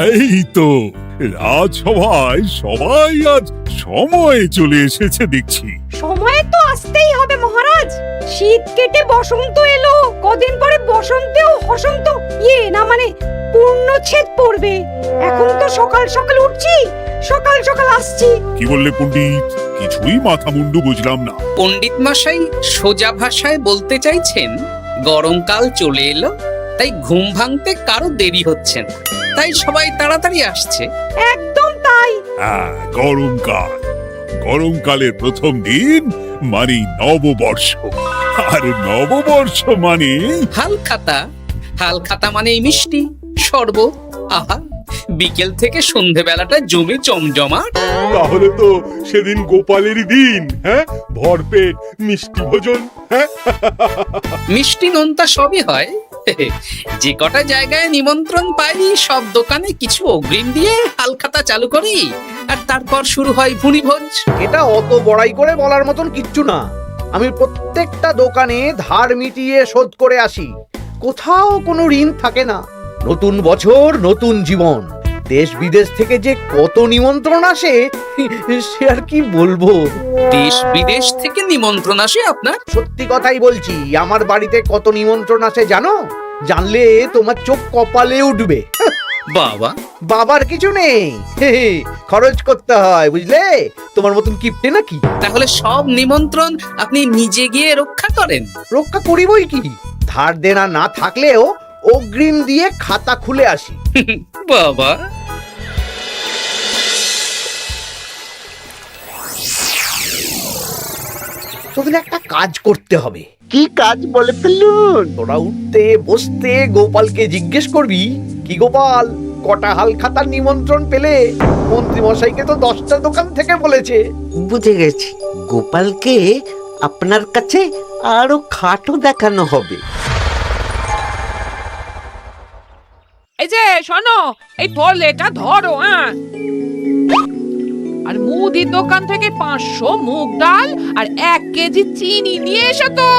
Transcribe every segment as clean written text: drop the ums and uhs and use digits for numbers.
এই তো রাজসভায় সবাই আজ সময়ে চলে এসেছে দেখছি। সময় তো আসতেই হবে মহারাজ। শীত কেটে বসন্ত এলো, কদিন পরে বসন্তেও বসন্ত না মানে পূর্ণচ্ছেদ পড়বে। এখন তো সকাল সকাল উঠছি, সকাল সকাল আসছি। কি বললে পণ্ডিত? কিছুই মাথা মুন্ডু বুঝলাম না। পণ্ডিত মশাই সোজা ভাষায় বলতে চাইছেন গরমকাল চলে এলো, তাই ঘুম ভাঙতে কারো দেরি হচ্ছে না, তাই সবাই তাড়াতাড়ি আসছে। একদম তাই। হ্যাঁ, গরমকাল। গরমকালের প্রথম দিন মানে নববর্ষ, আর নববর্ষ মানে হালখাতা। হালখাতা মানে মিষ্টি শরবত। আহা, বিকেল থেকে সন্ধেবেলাটা জমে জমজমাট। তাহলে তো সেদিন গোপালেরই দিন। হ্যাঁ, ভরপেট মিষ্টি ভোজন। হ্যাঁ, মিষ্টি নোনতা সবই হয়। যে কটা জায়গায় নিমন্ত্রণ পাই সব দোকানে কিছু অগ্রিম দিয়ে হালখাতা চালু করি, আর তারপর শুরু হয় ভুনিভোজ। এটা অত বড়াই করে বলার মতন কিচ্ছু না। আমি প্রত্যেকটা দোকানে ধার মিটিয়ে শোধ করে আসি, কোথাও কোনো ঋণ থাকে না। নতুন বছর নতুন জীবন, দেশ বিদেশ থেকে যে কত নিমন্ত্রণ আসে সে আর কি বলবো। দেশ বিদেশ থেকে নিমন্ত্রণ আসে আপনার? সত্যি কথাই বলছি, আমার বাড়িতে কত নিমন্ত্রণ আসে জানো? জানলে তোমার চোখ কপালে উঠবে। বাবা, বাবার কিছু নেই, খরচ করতে হয় বুঝলে। তোমার মতন কিপটে নাকি? তাহলে সব নিমন্ত্রণ আপনি নিজে গিয়ে রক্ষা করেন? রক্ষা করিবই কি, ধার দেনা না থাকলেও অগ্রিম দিয়ে খাতা খুলে আসি। বাবা, তোদের একটা কাজ করতে হবে। কি কাজ বলে ফেলুন? তোরা উঠতে বসতে গোপালকে জিজ্ঞেস করবি, কি গোপাল, কটা হাল খাতার নিমন্ত্রণ পেলে? মন্ত্রী মশাইকে তো 10টা দোকান থেকে বলেছে। বুঝে গেছি, গোপালকে আপনার কাছে আরো খাটো দেখানো হবে। এই যে শোনো, এই ফলেটা ধরো। আর মুদির দোকান থেকে 500 মুগ ডাল আর 1 কেজি চিনি নিয়ে এসো তো।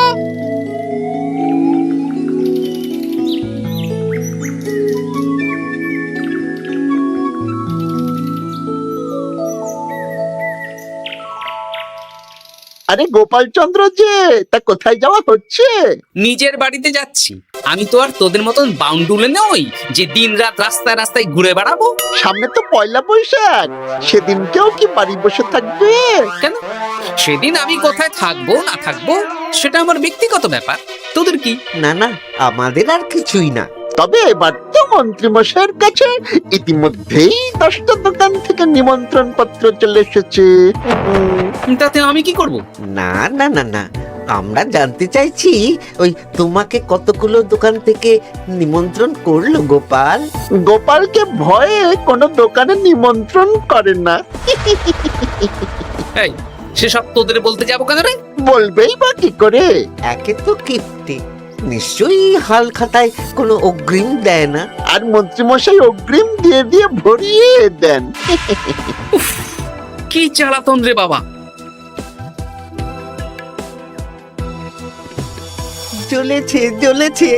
আরে গোপাল চন্দ্র যে, তা কোথায় যাওয়া হচ্ছে? নিজের বাড়িতে যাচ্ছি। আমি তো আর তোদের মতন বাউন্ডুলে নই যে দিন রাত রাস্তায় রাস্তায় ঘুরে বেড়াবো। সামনে তো পয়লা বৈশাখ, সেদিন কেউ কি বাড়ি বসে থাকবে? কেন? সেদিন আমি কোথায় থাকবো না থাকবো সেটা আমার ব্যক্তিগত ব্যাপার, তোদের কি? না না, আমাদের আর কিছুই না। তবে এবার তো মন্ত্রী মশাইয়ের কাছে ইতিমধ্যেই 10টা দোকান থেকে নিমন্ত্রণ পত্র চলে এসেছে। তাতে আমি কি করব? না না না না, আমরা জানতে চাইছি ওই তোমাকে কতগুলো দোকান থেকে নিমন্ত্রণ করলো গোপাল? গোপালকে ভয়ে কোনো দোকানে নিমন্ত্রণ করে না। এই, সেসব তোদের বলতে যাবো কেন রে? বলবেই বা কি করে? একে তো কিপ্টে, নিশ্চয়ই হাল খাতায় কোনো অগ্রিম দেয় না, আর মন্ত্রীমশাই অগ্রিম দিয়ে দিয়ে ভরিয়ে দেন। কি জ্বালাতন রে বাবা। জ্বলেছে জ্বলেছে,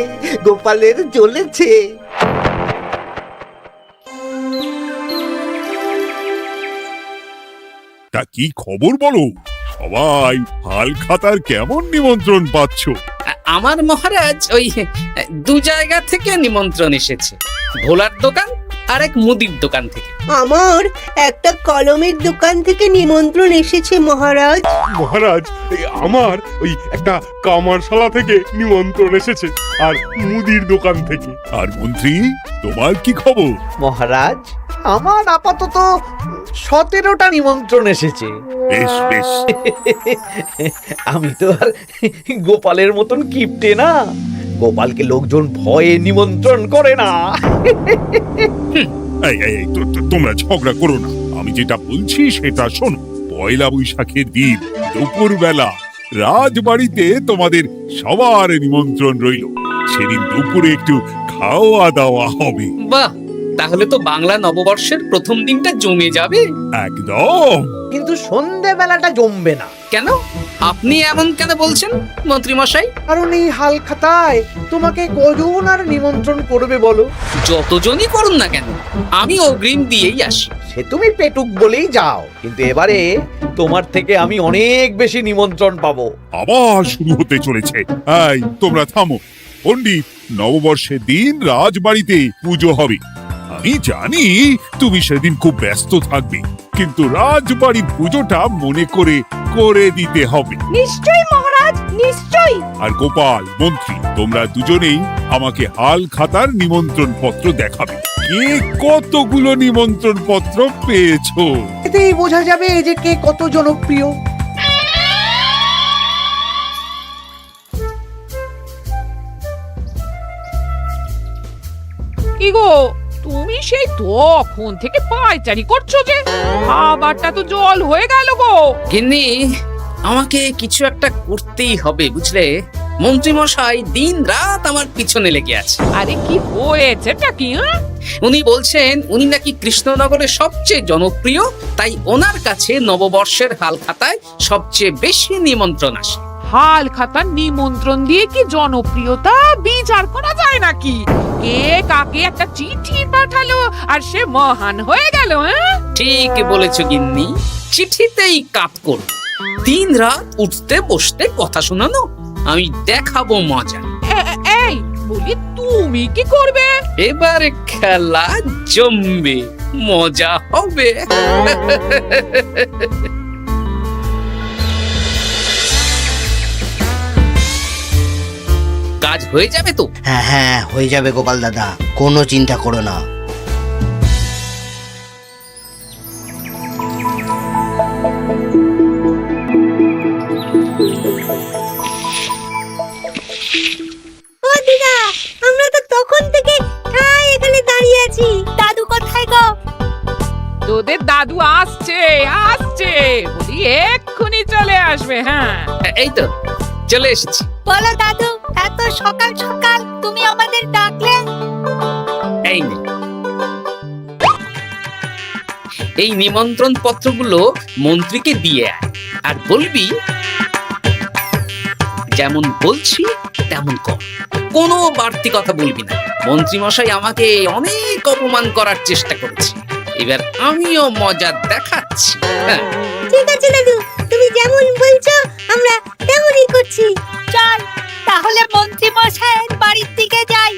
গোপালের জ্বলেছে। তা কি খবর বলো? সবাই হালখাতার কেমন নিমন্ত্রণ পাচ্ছ? আমার মহারাজ ওই 2 জায়গা থেকে নিমন্ত্রণ এসেছে, ভোলার দোকান আর এক মুদির দোকান থেকে। আমার একটা কলমের দোকান থেকে নিমন্ত্রণ এসেছে মহারাজ। মহারাজ, আমার ওই একটা কামারশালা থেকে নিমন্ত্রণ এসেছে, আর মুদির দোকান থেকে। আর মন্ত্রী, তোমার কি খবর? মহারাজ, আমার আপাতত 17টা নিমন্ত্রণ এসেছে। বেশ বেশ। আমি তো আর গোপালের মতন কিপটে না, গোপালকে লোকজন ভয়ে নিমন্ত্রণ করে না। এই এই এই, তোমরা ঝগড়া করো না। আমি যেটা বলছি সেটা শোনো। পয়লা বৈশাখের দিন দুপুর বেলা রাজবাড়িতে তোমাদের সবার নিমন্ত্রণ রইল। সেদিন দুপুরে একটু খাওয়া দাওয়া হবে। বাহ, তাহলে তো বাংলা নববর্ষের প্রথম দিনটা জমে যাবে। একদম। কিন্তু সন্ধেবেলাটা জমবে না। কেন? আপনি এমন কেন বলছেন মন্ত্রী মশাই? কারণ এই হাল খাতায় তোমাকে কজন আর নিমন্ত্রণ করবে বলো? যতজনই করুন না কেন, আমি অগ্রিম দিয়েই আসি। সে তুমি পেটুক বলেই যাও, কিন্তু এবারে তোমার থেকে আমি অনেক বেশি নিমন্ত্রণ পাবো। আবার শুরু হতে চলেছে। এই তোমরা থামো। পণ্ডিত, নববর্ষের দিন রাজবাড়িতে পুজো হবে। আমি জানি তুমি সেদিন খুব ব্যস্ত থাকবে, কিন্তু রাজবাড়ির পুজোটা মনে করে করে দিতে হবে। নিশ্চয়ই মহারাজ, নিশ্চয়ই। আর গোপাল, মন্ত্রী, তোমরা দুজনেই আমাকে হাল খাতার নিমন্ত্রণ পত্র দেখাবে। কে কতগুলো নিমন্ত্রণ পত্র পেয়েছো? এতেই বোঝা যাবে যে কে কত জনপ্রিয়। কি গো, তুমি সেই তখন থেকে পায়চারি করছো যে, খাবারটা তো জল হয়ে গেল গো। গিন্নি, আমাকে কিছু একটা করতেই হবে বুঝলে। মন্ত্রী মশাই দিন রাত আমার পিছনে লেগে আছে। আরে কি হয়েছেটা কি? উনি বলছেন উনি নাকি কৃষ্ণনগরের সবচেয়ে জনপ্রিয়, তাই ওনার কাছে নববর্ষের হাল খাতায় সবচেয়ে বেশি নিমন্ত্রণ আসে। হাল খাতার নিমন্ত্রণ দিয়ে কি জনপ্রিয়তা বিচার করা যায় নাকি? কে কাকে একটা চিঠি পাঠালো আর সে মহান হয়ে গেল? ঠিক বলেছো গিন্নি, চিঠিতেই কাপ করো। দিন রাত উঠতে বসতে কথা শোনানো, আমি দেখাবো মজা। এই বলি, তুমি কি করবে? এবার খেলা জমবে, মজা হবে। কাজ হয়ে যাবে তো? হ্যাঁ হ্যাঁ, হয়ে যাবে গোপাল দাদা, কোনো চিন্তা করো না। ও দিদা, আমরা তো তখন থেকে এখানে দাঁড়িয়ে আছি। দাদু কোথায় গো? তোদের দাদু আসছে আসছে, বলি এক্ষুনি চলে আসবে। হ্যাঁ, এই তো চলে এসেছি। বলো দাদু, এত সকাল সকাল তুমি আমাদের ডাকলে? এই নে, এই নিমন্ত্রণ পত্রগুলো মন্ত্রীকে দিয়ে আয়, আর বলবি যেমন বলছি তেমন কর, কোনো বাড়তি কথা বলবি না। মন্ত্রী মশাই আমাকে অনেক অপমান করার চেষ্টা করেছে, এবার আমিও মজা দেখাচ্ছি। হ্যাঁ, ঠিক আছে দাদু, তুমি যেমন বলছো আমরা তেমনই করছি। চল তাহলে মন্ত্রী মশাইয়ের বাড়ির দিকে যাই।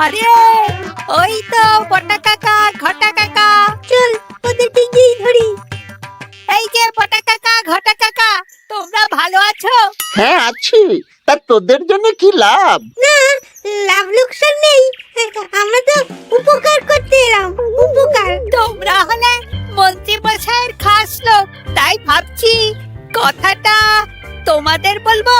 আরে ওই তো বটা কাকা, ঘটা কাকা, চল ওদের দিকেই ধরি। এই যে বটা কাকা, ঘটা কাকা, তোমরা ভালো আছো? হ্যাঁ আছি। তা তোদের জন্য কি লাভ? না, লাভ লোকসান নেই, আমরা তো উপকার করতে এলাম। উপকার? তোমরা হলে মন্ত্রী মশাইয়ের খাস লোক, তাই ভাবছি কথাটা তোমাদের বলবো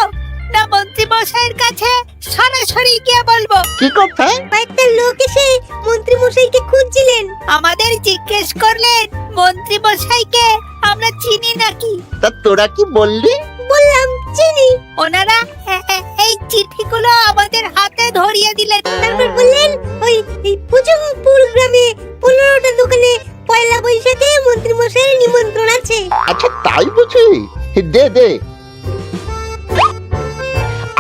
না মন্ত্রী মশাইয়ের কাছে সরাসরি গিয়ে বলবো। কি কথা? একটা লোক এসে মন্ত্রী মশাইকে খুঁজছিলেন, আমাদের জিজ্ঞেস করলেন মন্ত্রী মশাইকে আমরা চিনি নাকি। তা তোরা কি বললি? বললাম চিনি। ওনারা এই চিঠিগুলো আমাদের হাতে ধরিয়ে দিলেন, তারপর বললেন ওই পুজংপুর গ্রামে 15টা দোকানে পয়লা বৈশাখে মন্ত্রী মশাইয়ের নিমন্ত্রণ আছে। আচ্ছা তাই বুঝি? দে দে,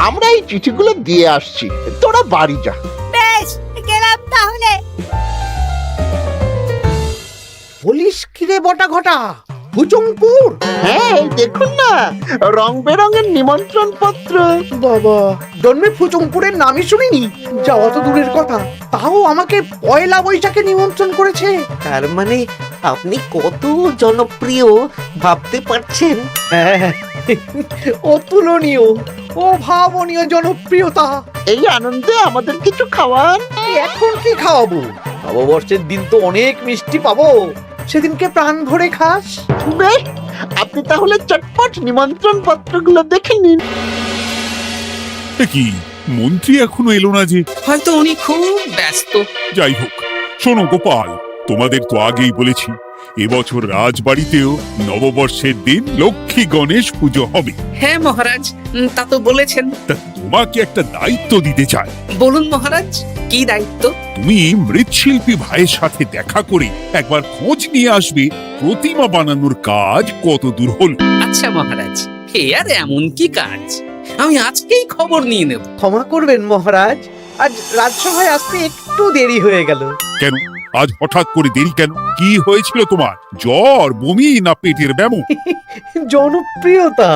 আমরা এই চিঠিগুলো দিয়ে আসছি, তোরা বাড়ি যা। বেশ, গেলাম তাহলে। বলিস কিরে বটা ঘটা, ভুজংপুর? হ্যাঁ এই দেখুন না, রং বেরঙের নিমন্ত্রণ পত্র। বাবা, জন্মে ফুচুংপুরের নামই শুনিনি, যাওয়া তো দূরের কথা, তাও আমাকে পয়লা বৈশাখে নিমন্ত্রণ করেছে। তার মানে আপনি কত জনপ্রিয় ভাবতে পারছেন? হ্যাঁ, অতুলনীয়, অভাবনীয় জনপ্রিয়তা। এই আনন্দে আমাদের কিছু খাওয়ান। এখন কি খাওয়াবো? নববর্ষের দিন তো অনেক মিষ্টি পাবো, সেদিনকে প্রাণ ভরে খাস। বেশ, আপনি তাহলে চটপট নিমন্ত্রণ পত্রগুলো দেখে নিন। এ কি, মন্ত্রী এখনো এলো না যে? হয়তো উনি খুব ব্যস্ত। যাই হোক, শোনো গোপাল, তোমাদের তো আগেই বলেছি এবছর রাজবাড়িতেও নববর্ষের দিন লক্ষ্মী গণেশ পুজো হবে। হ্যাঁ মহারাজ, তা তো বলেছেন। তা তোমাকে একটা দায়িত্ব দিতে চাই। বলুন মহারাজ, কি দায়িত্ব? তুমি মৃৎশিল্পী ভাইয়ের সাথে দেখা করে একবার খোঁজ নিয়ে আসবে প্রতিমা বানানোর কাজ কত দূর হলো। আচ্ছা মহারাজ, হে আর এমন কি কাজ, আমি আজকেই খবর নিয়ে নেব। ক্ষমা করবেন মহারাজ, আজ রাজসভায় আসতে একটু দেরি হয়ে গেল। কেন আজ হঠাৎ করে দেরি কেন? কি হয়েছিল তোমার? জ্বর, বমি না পেটের ব্যামো? জনপ্রিয়তা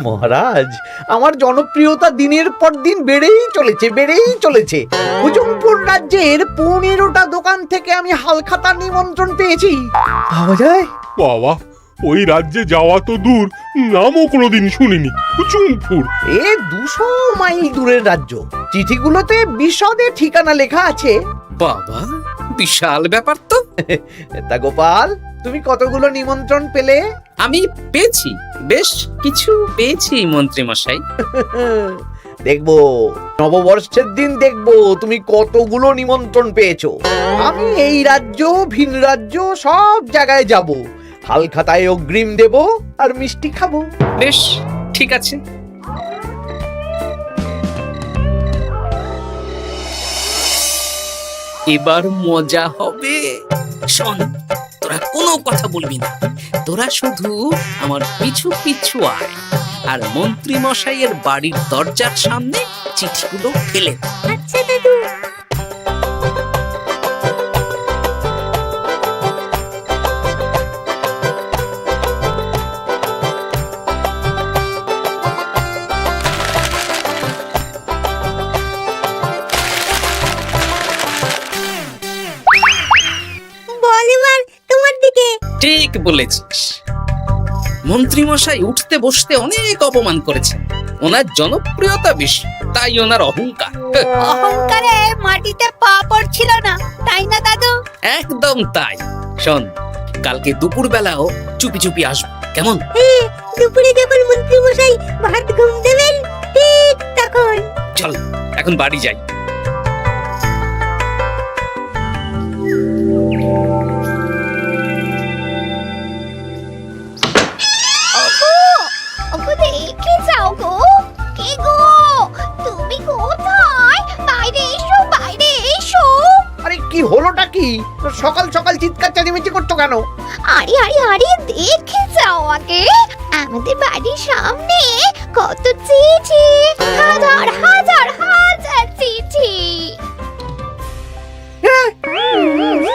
মহারাজ, আমার জনপ্রিয়তা দিনের পর দিন বেড়েই চলেছে। হুজুমপুর রাজ্যের 15টা দোকান থেকে আমি হালখাতার নিমন্ত্রণ পেয়েছি। ভাবা যায়? বাবা, ওই রাজ্যে যাওয়া তো দূর, নামও কোনোদিন শুনিনি। হুজুমপুর! এ 200 মাইল দূরের রাজ্য। চিঠিগুলোতে বিশদে ঠিকানা লেখা আছে। বাবা, বিশাল ব্যাপার তো। তা গোপাল, তুমি কতগুলো নিমন্ত্রণ পেলে? আমি পেয়েছি, বেশ কিছু পেয়েছি মন্ত্রী মশাই। দেখবো নববর্ষের দিন দেখবো তুমি কতগুলো নিমন্ত্রণ পেয়েছো। আমি এই রাজ্য ভিন রাজ্য সব জায়গায় যাব, হালখাতায় অগ্রিম দেব আর মিষ্টি খাবো। বেশ, ঠিক আছে। এবার মজা হবে। শোন, তোরা কোনো কথা বলবি না, তোরা শুধু আমার পিছু পিছু আয় আর মন্ত্রী মশাইয়ের বাড়ির দরজার সামনে চিঠিগুলো ফেলে দে। আচ্ছা দাদু। বল এবার তোমার দিকে। ঠিক বলেছিস, মন্ত্রী মশাই উঠতে বসতে অনেক অপমান করেছেন। ওনার জনপ্রিয়তা বেশি, তাই ওনার অহংকার। অহংকারে মাটিতে পা পড়ছিল না, তাই না দাদু? একদম তাই। শোন, কালকে দুপুর বেলাও চুপি চুপি আসবো, কেমন? দুপুরে যখন মন্ত্রী মশাই ভাত ঘুম দেবেন, ঠিক তখন। চল এখন বাড়ি যাই। ওগো দেখে যাও গো। কে গো? তুমি কোথায়? বাইরে এসো, বাইরে এসো। আরে কি হলোটা কি? সকাল সকাল চিৎকার চেঁচামেচি করছো কেন? আরে আরে আরে দেখে যাও আগে। আমাদের বাড়ির সামনে কত চিঠি, হাজার হাজার হাজার চিঠি।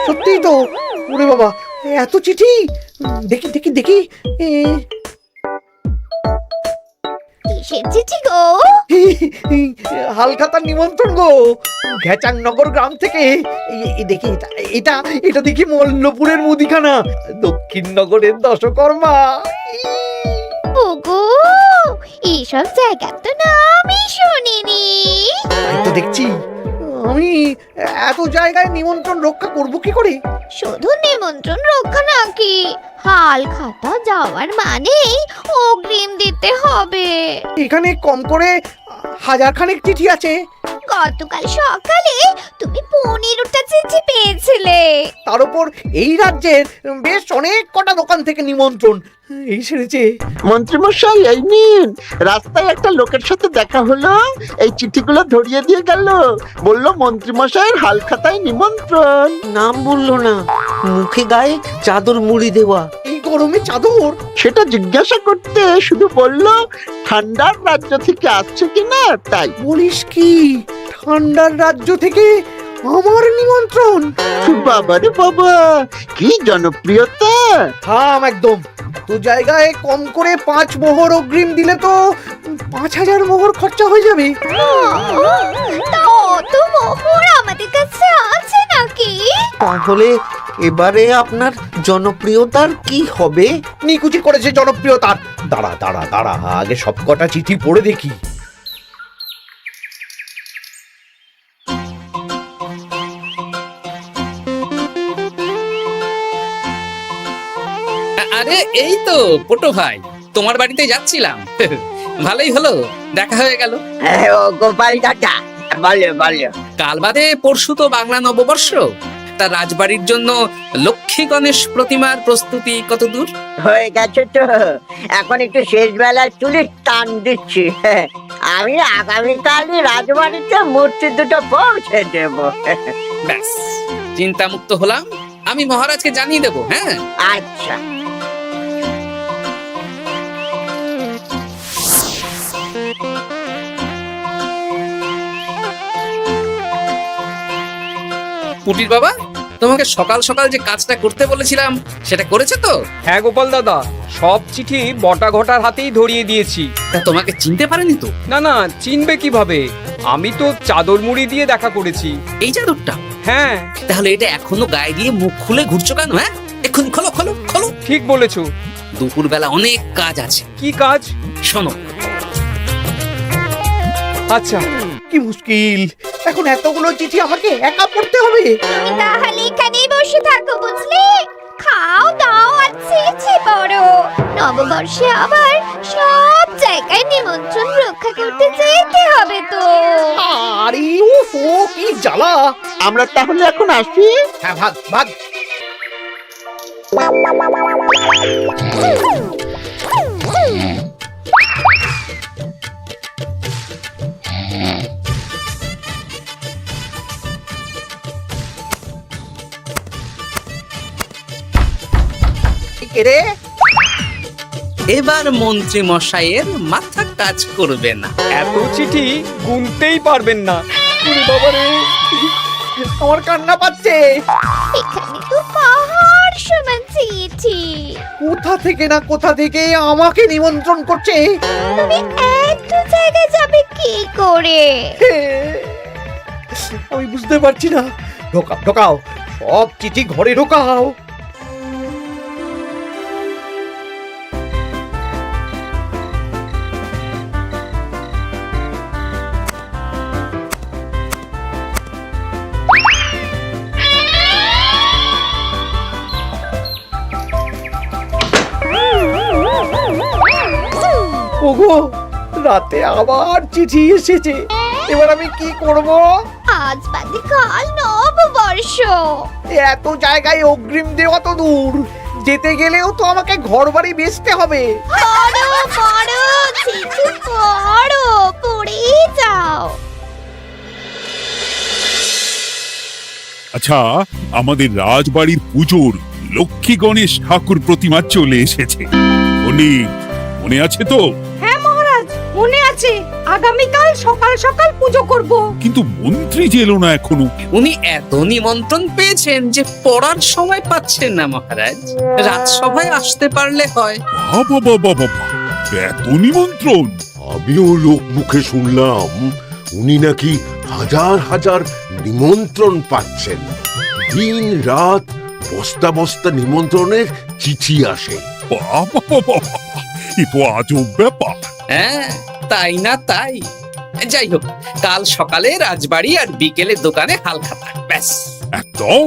সত্যিই তো। ওরে বাবা, এত চিঠি! দেখি দেখি দেখি। কিসের চিঠি গো? হালখাতার নিমন্ত্রণ গো, ঘেচাংনগর গ্রাম থেকে। দেখি এটা এটা দেখি মল্লপুরের মুদিখানা, দক্ষিণনগরের দশকর্মা। ওগো, এইসব জায়গা তো নামই শুনিনি। তাই তো দেখছি। আমি এত জায়গায় নিমন্ত্রণ রক্ষা করব কি করে? শুধু নিমন্ত্রণ রক্ষা নাকি, হালখাতা যাওয়ার মানেই অগ্রিম দিতে হবে। এখানে কম করে 1000 খানেক চিঠি আছে। গতকাল সকালে তুমি 15টা চিঠি পেয়েছিলে। তার উপর এই রাজ্যের বেশ অনেক কটা দোকান থেকে নিমন্ত্রণ এই সেরেছে। মন্ত্রীমশাই, এই নিন। রাস্তায় একটা লোকের সাথে দেখা হলো, এই চিঠিগুলো ধরিয়ে দিয়ে গেল। বললো মন্ত্রীমশাইয়ের হালখাতায় নিমন্ত্রণ। নাম বললো না, মুখে গায়ে চাদর মুড়ি দেওয়া। এই গরমে চাদর? সেটা জিজ্ঞাসা করতে শুধু বললো ঠান্ডার রাজ্য থেকে আসছে কিনা তাই। বলিস কি? ঠান্ডার রাজ্য থেকে আমার নিমন্ত্রণ? বাবারে বাবা, কি জনপ্রিয়তা! থাম একদম। তো জায়গায় কম করে 5 মোহর অগ্রিম দিলে তো 5000 মোহর খরচা হয়ে যাবে। তা অত মোহর আমাদের কাছে আছে নাকি? তাহলে এবারে আপনার জনপ্রিয়তার কি হবে? নিকুচি করেছে জনপ্রিয়তার। দাঁড়া দাঁড়া দাঁড়া, আগে সবকটা চিঠি পড়ে দেখি। আরে এই তো পটু ভাই, তোমার বাড়িতে যাচ্ছিলাম। ভালোই হলো, দেখা হয়ে গেল। গোপাল দাদা, বলো বলো। কাল বাদে পরশু তো বাংলা নববর্ষ। তা রাজবাড়ির জন্য লক্ষ্মী গণেশ প্রতিমার প্রস্তুতি কত দূর? হয়ে গেছে তো, এখন একটু শেষ বেলায় চুলির টান দিচ্ছি। আমি আগামীকালই রাজবাড়িতে মূর্তি দুটো পৌঁছে দেব। ব্যাস, চিন্তামুক্ত হলাম। আমি মহারাজকে জানিয়ে দেবো। হ্যাঁ, আচ্ছা। পুটির বাবা, তোমাকে সকাল সকাল যে কাজটা করতে বলেছিলাম সেটা করেছে তো? হ্যাঁ গোপাল দাদা, সব চিঠি বটা ঘটার হাতেই ধরিয়ে দিয়েছি। তা তোমাকে চিনতে পারেনি তো? না না, চিনবে কিভাবে? আমি তো চাদর মুড়ি দিয়ে দেখা করেছি। এই চাদরটা? হ্যাঁ। তাহলে এটা এখনো গায়ে দিয়ে মুখ খুলে ঘুরছো কেন? হ্যাঁ, এক্ষুনি খোলো খোলো খোলো। ঠিক বলেছো। দুপুরবেলা অনেক কাজ আছে। কি কাজ? শোনো। আচ্ছা। কি মুশকিল, এখন এতগুলো চিঠি আমাকে একা পড়তে হবে। তুমি তাহলে এখানেই বসে থাকো, বুঝলে? খাও দাও আর চিঠি পড়ো। নববর্ষে আবার সব জায়গায় নিমন্ত্রণ রক্ষা করতে যেতে হবে তো। আরে ও কি জ্বালা। আমরা তাহলে এখন আসি। হ্যাঁ, ভাগ ভাগ। রে, এবার মন্ত্রী মশাইয়ের মাথা কাজ করবে না। এত চিঠি গুনতেই পারবেন না। ওরে বাবা রে, আমার কান্না পাচ্ছে। এখানে তো পাহাড় সমান চিঠি। কোথা থেকে না কোথা থেকে আমাকে নিমন্ত্রণ করছে। তুমি এত জায়গায় যাবে কি করে? আমি বুঝতে পারছি না। ঢোকাও ঢোকাও, সব চিঠি ঘরে ঢোকাও। ওগো, রাতে আবার চিঠি এসেছে। এবার আমি কি করব? আজ বাদে কাল নববর্ষ। এত জায়গায় অগ্রিম দেওয়া তো দূর, যেতে গেলেও তো আমাকে ঘর বাড়ি বেচতে হবে। পড়ো পড়ো চিঠি পড়ো, পড়ে যাও। আচ্ছা, আমাদের রাজবাড়ির পুজোর লক্ষ্মী গণেশ ঠাকুর প্রতিমা চলে এসেছে। মনে আছে তো? হ্যাঁ মহারাজ, মনে আছে। আগামীকাল সকাল সকাল পুজো করব। কিন্তু মন্ত্রী যে এলো না এখনো। উনি এত নিমন্ত্রণ পেয়েছেন যে পড়ার সময় পাচ্ছেন না মহারাজ। রাজসভায় আসতে পারলে হয়। বাবা বাবা বাবা, এত নিমন্ত্রণ! আমিও লোক মুখে শুনলাম উনি নাকি হাজার হাজার নিমন্ত্রণ পাচ্ছেন। দিন রাত বস্তা বস্তা নিমন্ত্রণের চিঠি আসে। বাবা বাবা, এ তো আজব ব্যাপার। হ্যাঁ, তাই না তাই। যাই হোক, কাল সকালে রাজবাড়ি আর বিকেলে দোকানে হালখাতা। ব্যাস, একদম।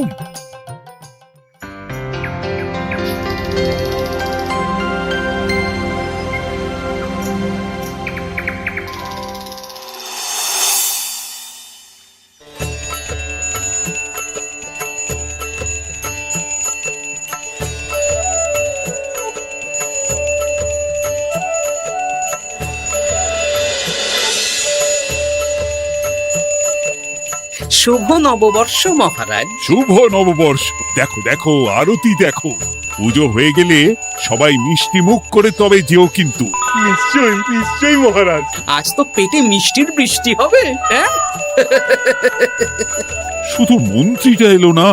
শুভ নববর্ষ মহারাজ। শুভ নববর্ষ। দেখো দেখো, আরতি দেখো। পুজো হয়ে গেলে সবাই মিষ্টি মুখ করে তবে যেও কিন্তু। নিশ্চয়ই নিশ্চয়ই মহারাজ। আজ তো পেটে মিষ্টির বৃষ্টি হবে। হ্যাঁ, শুধু মন্ত্রীটা এলো না।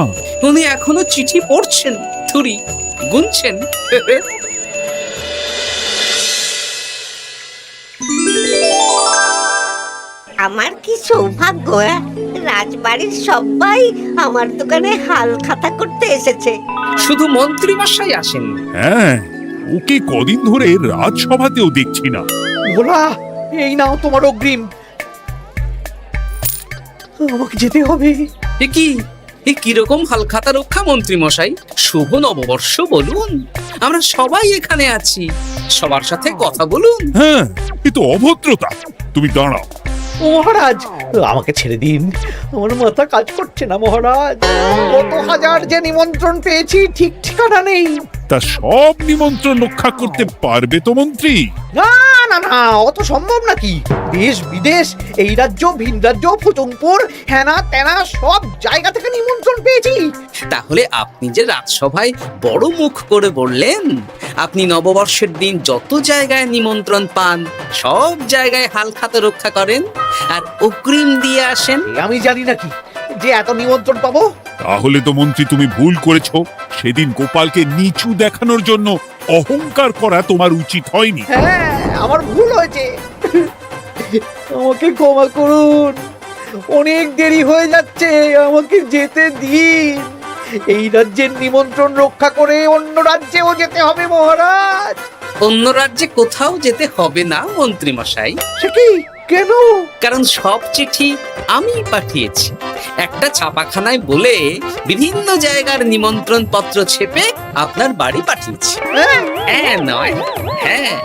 উনি এখনো চিঠি পড়ছেন, থুরি গুনছেন। আমার কি সৌভাগ্য! রাজবাড়ির সবাই আমার দোকানে হাল খাতা করতে এসেছে। শুধু মন্ত্রী মশাই আসেন। হ্যাঁ, ওকে কদিন ধরে রাজসভাতেও দেখছি না। ভোলা, এই নাও তোমার অগ্রিম। আমাকে যেতে হবে। এ কিরকম হালখাতা রক্ষা মন্ত্রী মশাই? শুভ নববর্ষ বলুন, আমরা সবাই এখানে আছি। সবার সাথে কথা বলুন। হ্যাঁ, এ তো অভদ্রতা। তুমি দাঁড়াও। মহারাজ, আমাকে ছেড়ে দিন, আমার মাথা কাজ করছে না মহারাজ। কত হাজার যে নিমন্ত্রণ পেয়েছি ঠিক ঠিকানা নেই। তা সব নিমন্ত্রণ রক্ষা করতে পারবে তো মন্ত্রী? না না না, অত সম্ভব নাকি? দেশ বিদেশ, এই রাজ্য ভিন রাজ্য, ফুতুংপুর, হ্যানা ত্যানা সব জায়গা থেকে নিমন্ত্রণ পেয়েছি। তাহলে আপনি যে রাজসভায় বড় মুখ করে বললেন আপনি নববর্ষের দিন যত জায়গায় নিমন্ত্রণ পান সব জায়গায় হালখাতা রক্ষা করেন আর অগ্রিম দিয়ে আসেন। এ আমি জানি নাকি যে এত নিমন্ত্রণ পাবো? তাহলে তো মন্ত্রী তুমি ভুল করেছো। সেদিন গোপালকে নিচু দেখানোর জন্য অহংকার করা তোমার উচিত হয়নি। হ্যাঁ, আমার ভুল হয়েছে, আমাকে ক্ষমা করুন। অনেক দেরি হয়ে যাচ্ছে, আমাকে যেতে দিন। এই রাজ্যের নিমন্ত্রণ রক্ষা করে অন্য রাজ্যেও যেতে হবে মহারাজ। অন্য রাজ্যে কোথাও যেতে হবে না মন্ত্রী মশাই। সে কি? কেন? কারণ সব চিঠি আমি পাঠিয়েছি। একটা ছাপাখানায় বলে বিভিন্ন জায়গার নিমন্ত্রণ পত্র ছেপে আপনার বাড়ি পাঠিয়েছি। হ্যাঁ নয় হ্যাঁ,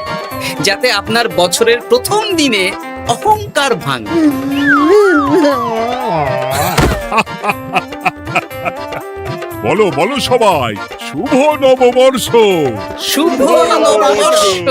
যাতে আপনার বছরের প্রথম দিনে অহংকার ভাঙে। বলো বলো সবাই, শুভ নববর্ষ। শুভ নববর্ষ।